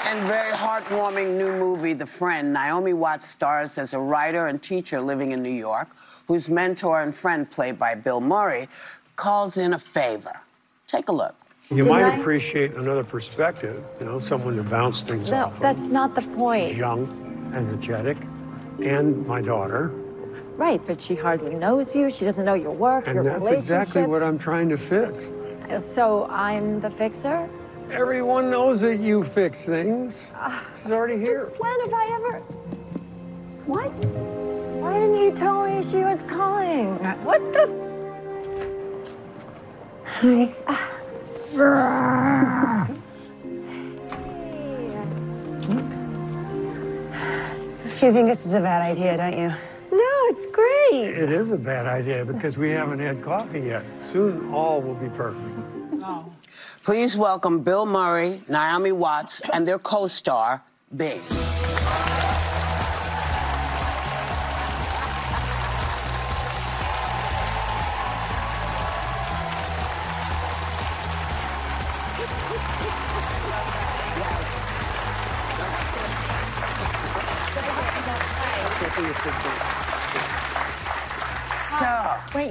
and very heartwarming new movie, The Friend, Naomi Watts stars as a writer and teacher living in New York, whose mentor and friend, played by Bill Murray, calls in a favor. Take a look. You might appreciate another perspective, you know, someone to bounce things off of. No, that's not the point. She's young, energetic, and my daughter. Right, but she hardly knows you. She doesn't know your work, your relationships. And that's exactly what I'm trying to fix. So I'm the fixer? Everyone knows that you fix things. It's already here. Since when have I ever... What? Why didn't you tell me she was calling? What the... Hi. You think this is a bad idea, don't you? No, it's great. It is a bad idea because we haven't had coffee yet. Soon all will be perfect. Oh. Please welcome Bill Murray, Naomi Watts, and their co-star, Big. So, wait,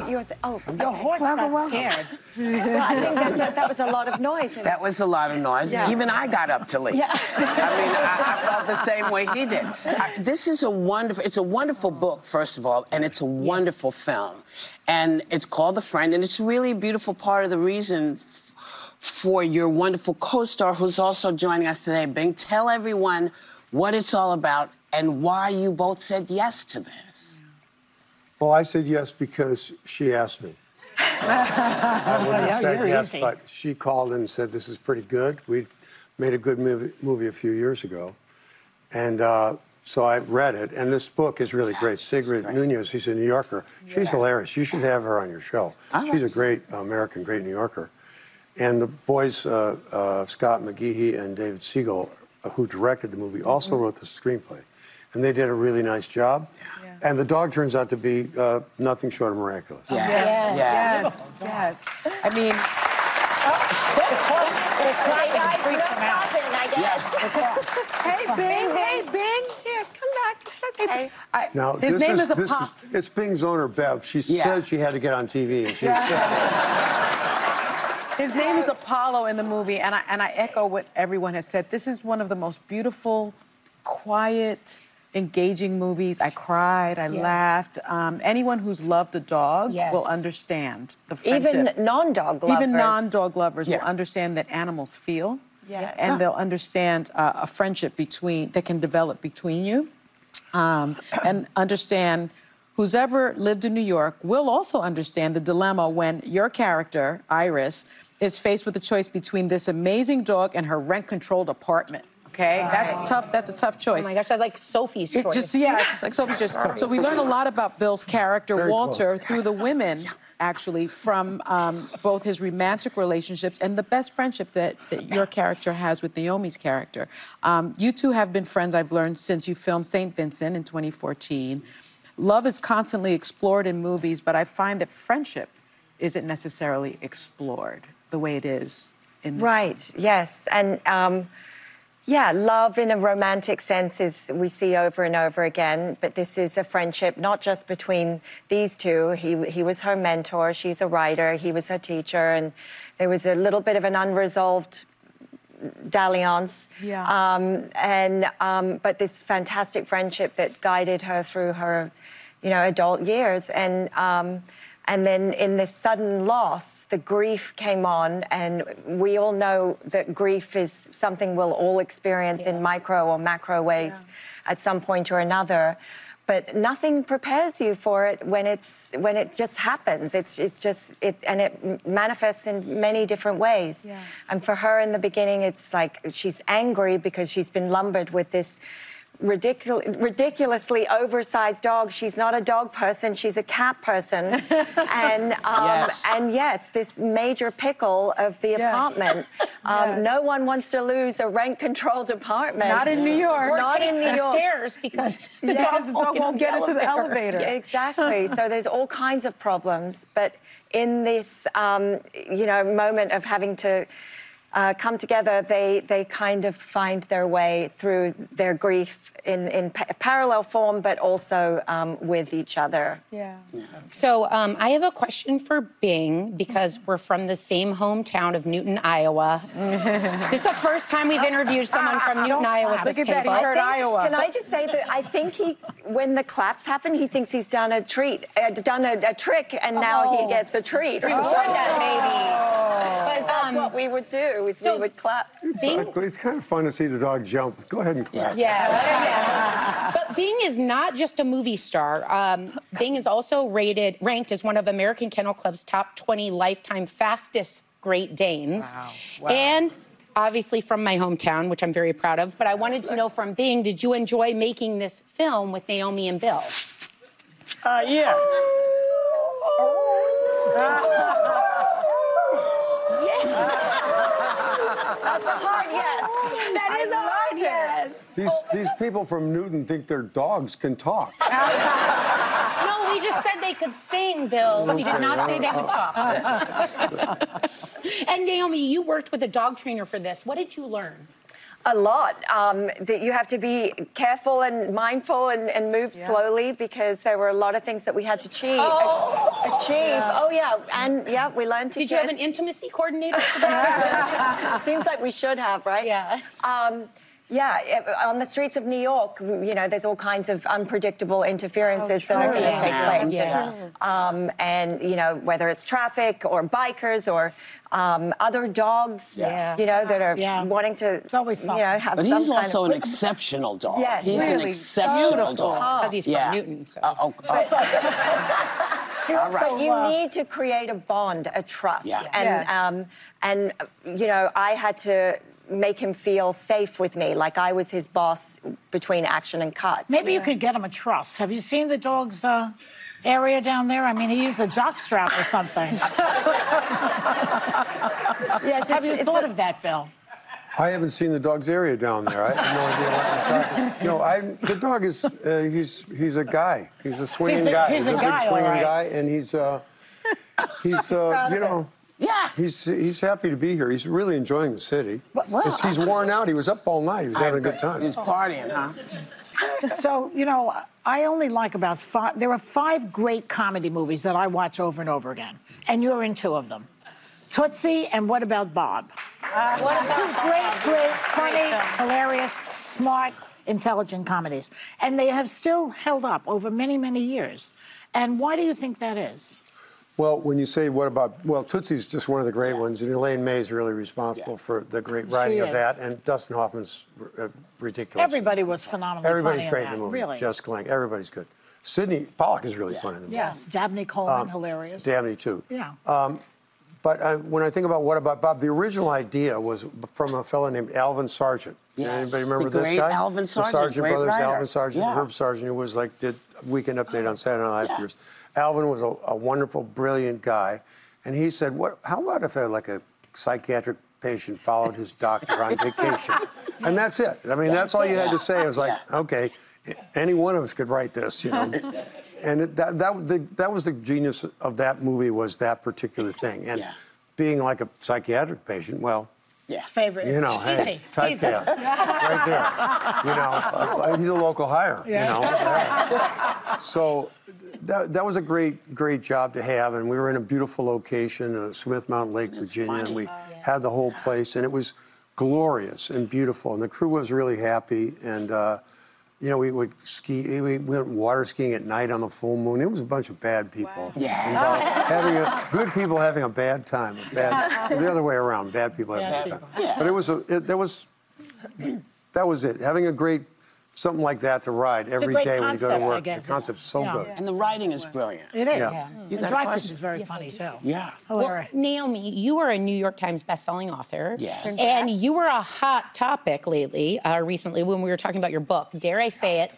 you're the, oh, your horse got scared. Well, I think that was a lot of noise. That was a lot of noise. Yeah. Even I got up to leave. Yeah. I mean, I felt the same way he did. This is a wonderful book, first of all, and it's a wonderful film. And it's called The Friend, and it's really a beautiful part of the reason for your wonderful co-star who's also joining us today. Bing, tell everyone what it's all about and why you both said yes to this. Well, I said yes because she asked me. I wouldn't have said yes, but she called and said, this is pretty good. We made a good movie a few years ago. And so I read it, and this book is really great. Sigrid Nunez, she's a New Yorker. She's hilarious. You should have her on your show. She's a great American, great New Yorker. And the boys, Scott McGehee and David Siegel, who directed the movie, also wrote the screenplay. And they did a really nice job. And the dog turns out to be nothing short of miraculous. Yes. I mean, Hey, Bing. Here, come back. It's okay. Now, his name is Apollo. It's Bing's owner, Bev. She said she had to get on TV, and she insisted. His name is Apollo in the movie, and I echo what everyone has said. This is one of the most beautiful, quiet, engaging movies. I cried, I laughed. Anyone who's loved a dog will understand the friendship. Even non-dog lovers. Even non-dog lovers will understand that animals feel. And they'll understand a friendship that can develop between you. And understand who's ever lived in New York will also understand the dilemma when your character, Iris, is faced with the choice between this amazing dog and her rent-controlled apartment. Okay, that's tough. That's a tough choice. Oh my gosh, I like Sophie's choice. It's like Sophie's choice. So we learn a lot about Bill's character, Walter, through the women, actually, from both his romantic relationships and the best friendship that your character has with Naomi's character. You two have been friends, I've learned, since you filmed St. Vincent in 2014. Love is constantly explored in movies, but I find that friendship isn't necessarily explored the way it is in this film. Yes. And yeah, love in a romantic sense is we see over and over again, but this is a friendship not just between these two. He was her mentor, she's a writer, he was her teacher, and there was a little bit of an unresolved dalliance. But this fantastic friendship that guided her through her, adult years. And then in this sudden loss, the grief came on, and we all know that grief is something we'll all experience in micro or macro ways at some point or another. But nothing prepares you for it when it just happens. And it manifests in many different ways. And for her in the beginning, it's like she's angry because she's been lumbered with this ridiculously oversized dog. She's not a dog person, she's a cat person. And yes, this major pickle of the apartment. No one wants to lose a rent-controlled apartment. Not in New York. Not in New York. Stairs because the dog won't get into the elevator. Exactly. So there's all kinds of problems. But in this, moment of having to come together, they kind of find their way through their grief in parallel form, but also with each other. Yeah. So I have a question for Bing, because we're from the same hometown of Newton, Iowa. This is the first time we've interviewed someone from Newton, Iowa at this Look at table. that, he heard Iowa. Can I just say that I think when the claps happen, he thinks he's done a trick, and now he gets a treat. Reward that baby. That's what we would do, is we would clap. It's kind of fun to see the dog jump. Go ahead and clap. Yeah. But Bing is not just a movie star. Bing is also ranked as one of American Kennel Club's top 20 lifetime fastest Great Danes. Wow. And obviously from my hometown, which I'm very proud of. But I wanted to know from Bing, did you enjoy making this film with Naomi and Bill? Yeah. That's a hard yes. That is a hard yes. These people from Newton think their dogs can talk. No, we just said they could sing, Bill. We did not say they could talk. And Naomi, you worked with a dog trainer for this. What did you learn? A lot. That you have to be careful and mindful and move slowly, because there were a lot of things that we had to achieve. And we learned to Did you have an intimacy coordinator for that? Seems like we should have, right? Yeah. On the streets of New York, there's all kinds of unpredictable interferences that are going to take place. Yeah. And, whether it's traffic or bikers or other dogs, that are wanting to, have but some he's kind also of... an exceptional dog. Yes, he's an really. exceptional dog. Because he's from Newton. So. All right. You need to create a bond, a trust. Yeah. And I had to make him feel safe with me, like I was his boss between action and cut. Maybe you could get him a truss. Have you seen the dog's area down there? I mean, he used a jock strap or something. Yes, Have you thought of that, Bill? I haven't seen the dog's area down there. I have no idea what you're talking about. The dog is, he's a guy. He's a swinging guy. He's a big guy, swinging all right. guy, and he's Yeah. He's happy to be here. He's really enjoying the city. He's worn out. He was up all night. He was having a good time. He's partying, huh? So, I only like about 5. There are 5 great comedy movies that I watch over and over again, and you're in 2 of them. Tootsie and What About Bob? What about 2 great, funny, hilarious, smart, intelligent comedies. And they have still held up over many, many years. And why do you think that is? Well, when you say what about, Tootsie's just one of the great ones, and Elaine May is really responsible for the great writing of that, and Dustin Hoffman's ridiculous. Everybody was phenomenally Everybody's funny great in the that, movie. really. Jessica Lange, everybody's good. Sidney Pollack is really funny in the movie. Yes, Dabney Coleman, hilarious. Dabney, too. Yeah. But when I think about What About Bob, the original idea was from a fellow named Alvin Sargent. Yes, Anybody remember the this great guy? Alvin Sargent, The Sargent great brothers, writer. Alvin Sargent, Yeah. Herb Sargent, who was did Weekend Update on Saturday Night Live for years. Alvin was a wonderful, brilliant guy. And he said, how about if a psychiatric patient followed his doctor on vacation? And that's it. I mean, that's all you had to say. It was like, okay, any one of us could write this, And that was the genius of that movie, was that particular thing. And being like a psychiatric patient, Favorite. Hey, typecast. Right there. He's a local hire, So that was a great job to have, and we were in a beautiful location, Smith Mountain Lake, Virginia, and we had the whole place, and it was glorious and beautiful, and the crew was really happy, and we would ski. We went water skiing at night on the full moon. It was a bunch of bad people. Yeah. Good people having a bad time. The other way around. Bad people having a bad time. Yeah. But that was it. Having something like that to ride every day when you go to work. The concept's so good. And the writing is brilliant. It is. Yeah. The Dreyfus is very funny, too. Yeah. Well, Naomi, you are a New York Times bestselling author. Yes. And you were a hot topic recently, when we were talking about your book. Dare I say it?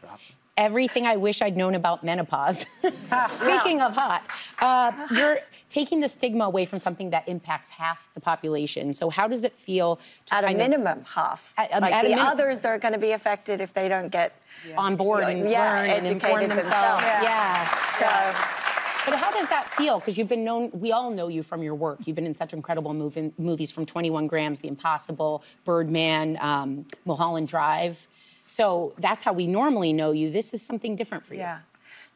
Everything I Wish I'd Known About Menopause. Speaking of hot, you're taking the stigma away from something that impacts half the population. So how does it feel to At a minimum, half. Others are going to be affected if they don't get on board and learn and inform educated themselves? Yeah. But how does that feel? Because you've been known, we all know you from your work. You've been in such incredible movies from 21 Grams, The Impossible, Birdman, Mulholland Drive. So that's how we normally know you. This is something different for you. Yeah.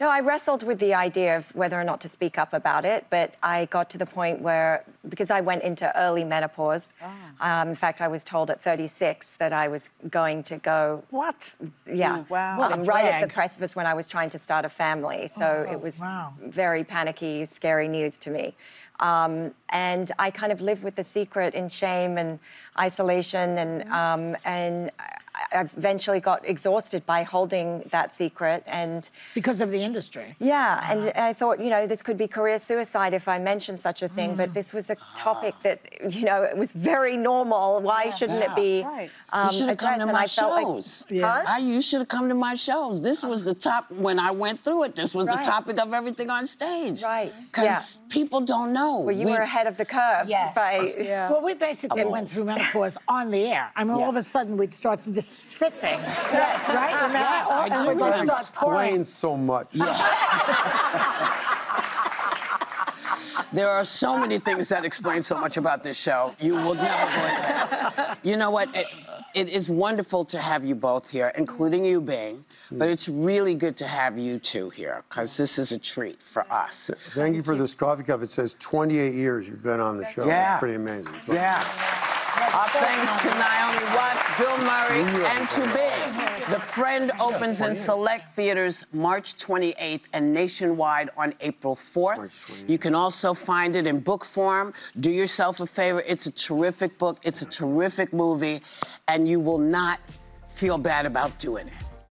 No, I wrestled with the idea of whether or not to speak up about it, but I got to the point where, because I went into early menopause, in fact, I was told at 36 that I was going to go... What? Yeah. Wow. What a right at drag. the precipice when I was trying to start a family. So it was very panicky, scary news to me. And I kind of lived with the secret in shame and isolation, and I eventually got exhausted by holding that secret. And because of the industry. Yeah, and I thought, you know, this could be career suicide if I mentioned such a thing, but this was a topic that, you know, it was very normal. Why shouldn't it be you should have come to my shows. You should have come to my shows. This was the top, when I went through it, this was the topic of everything on stage. Right. Because people don't know. Well, you were ahead of the curve. Yes. Well, we basically went through menopause on the air. I mean, all of a sudden we'd start to this spritzing. Yes. Right? And we'd That start pouring. explains so much. There are so many things that explain so much about this show. You will never believe it. You know what? It is wonderful to have you both here, including you, Bing. But it's really good to have you two here, because this is a treat for us. Thank you for this coffee cup. It says 28 years you've been on the show. Yeah. That's pretty amazing. Yeah. Our thanks to Naomi Watts, Bill Murray, and to Bing. The Friend opens in select theaters March 28th and nationwide on April 4th. You can also find it in book form. Do yourself a favor. It's a terrific book. It's a terrific movie. And you will not feel bad about doing it.